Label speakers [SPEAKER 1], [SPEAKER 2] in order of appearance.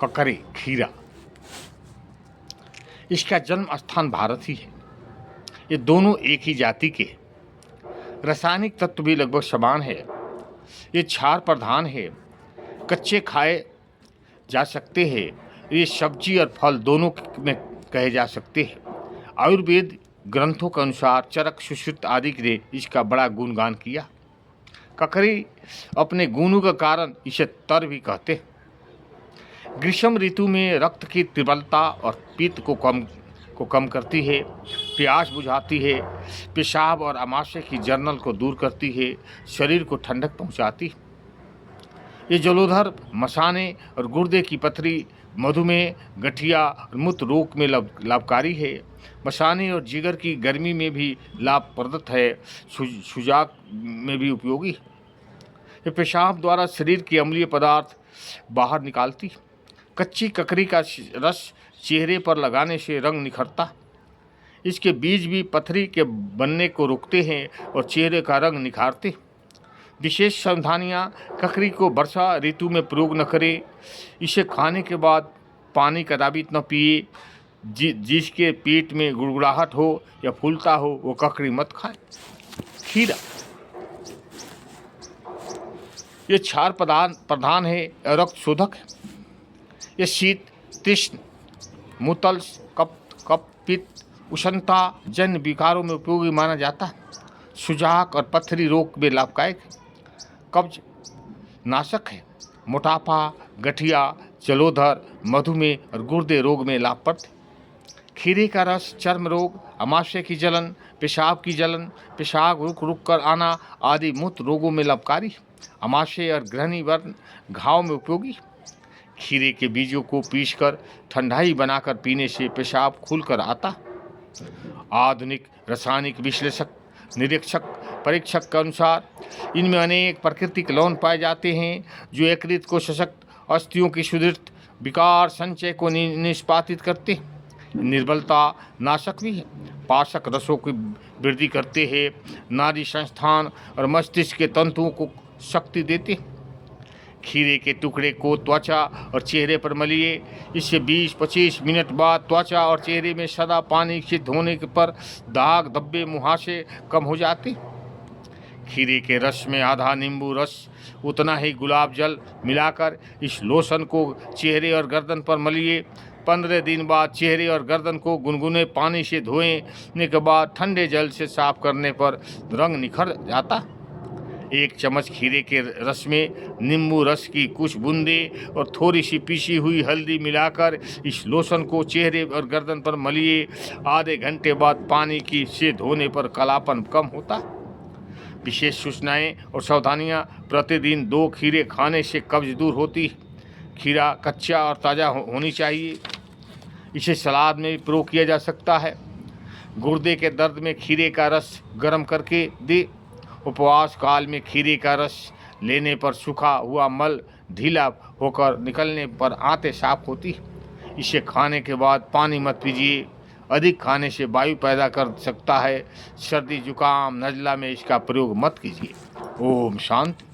[SPEAKER 1] ककरे खीरा, इसका जन्म स्थान भारत ही है। ये दोनों एक ही जाति के, रासायनिक तत्व भी लगभग समान है। ये क्षार प्रधान है, कच्चे खाए जा सकते हैं। ये सब्जी और फल दोनों में कहे जा सकते हैं। आयुर्वेद ग्रंथों के अनुसार चरक, सुश्रुत आदि ने इसका बड़ा गुणगान किया। ककड़ी अपने गुणों के कारण इसे तर भी कहते हैं। ग्रीष्म ऋतु में रक्त की तीव्रता और पित्त को कम करती है, प्यास बुझाती है, पेशाब और आमाशय की जर्नल को दूर करती है, शरीर को ठंडक पहुंचाती है। ये जलोदर, मसाने और गुर्दे की पथरी, मधुमेह, गठिया और मूत्र रोग में लाभकारी है। मसाने और जिगर की गर्मी में भी लाभप्रद है, सुजाक में भी उपयोगी है। ये पेशाब द्वारा शरीर के अम्लीय पदार्थ बाहर निकालती। कच्ची ककड़ी का रस चेहरे पर लगाने से रंग निखरता। इसके बीज भी पथरी के बनने को रोकते हैं और चेहरे का रंग निखारते। विशेष सावधानियाँ: ककड़ी को वर्षा ऋतु में प्रयोग न करें। इसे खाने के बाद पानी कदापि न पिए। जिसके पेट में गुड़गुड़ाहट हो या फूलता हो वो ककड़ी मत खाएं। खीरा, ये क्षार प्रधान है और रक्त शोधक है। ये शीत, तृष्ण, मुतल, कफ, पित्त, उष्णता जन्य विकारों में उपयोगी माना जाता है। सुजाक और पथरी रोग में लाभदायक है। कब्ज नाशक है। मोटापा, गठिया, जलोदर, मधुमेह और गुर्दे रोग में लाभप्रद है। खीरे का रस चर्म रोग, आमाशय की जलन, पेशाब की जलन, पेशाब रुक कर आना आदि मूत्र रोगों में लाभकारी है। आमाशय और ग्रहणी वर्ण घाव में उपयोगी है। खीरे के बीजों को पीसकर ठंडाई बनाकर पीने से पेशाब खुलकर आता। आधुनिक रासायनिक विश्लेषक, निरीक्षक, परीक्षक के अनुसार इनमें अनेक प्राकृतिक लवण पाए जाते हैं जो यकृत को सशक्त, अस्थियों की सुदृढ़, विकार संचय को निष्पादित करते हैं। निर्बलता नाशक भी है। पाचक रसों की वृद्धि करते हैं। नाड़ी संस्थान और मस्तिष्क के तंतुओं को शक्ति देते हैं। खीरे के टुकड़े को त्वचा और चेहरे पर मलिए। इससे 20-25 मिनट बाद त्वचा और चेहरे में सदा पानी से धोने पर दाग, धब्बे, मुहासे कम हो जाते। खीरे के रस में आधा नींबू रस, उतना ही गुलाब जल मिलाकर इस लोशन को चेहरे और गर्दन पर मलिए। 15 दिन बाद चेहरे और गर्दन को गुनगुने पानी से धोने के बाद ठंडे जल से साफ करने पर रंग निखर जाता। 1 चम्मच खीरे के रस में नींबू रस की कुछ बूंदें और थोड़ी सी पीसी हुई हल्दी मिलाकर इस लोशन को चेहरे और गर्दन पर मलिए। आधे घंटे बाद पानी से धोने पर कालापन कम होता। विशेष सूचनाएं और सावधानियां: प्रतिदिन 2 खीरे खाने से कब्ज दूर होती। खीरा कच्चा और ताज़ा होनी चाहिए। इसे सलाद में भी प्रयोग किया जा सकता है। गुर्दे के दर्द में खीरे का रस गर्म करके दे। उपवास काल में खीरे का रस लेने पर सूखा हुआ मल ढीला होकर निकलने पर आंतें साफ होती। इसे खाने के बाद पानी मत पीजिए। अधिक खाने से वायु पैदा कर सकता है। सर्दी, जुकाम, नज़ला में इसका प्रयोग मत कीजिए। ओम शांति।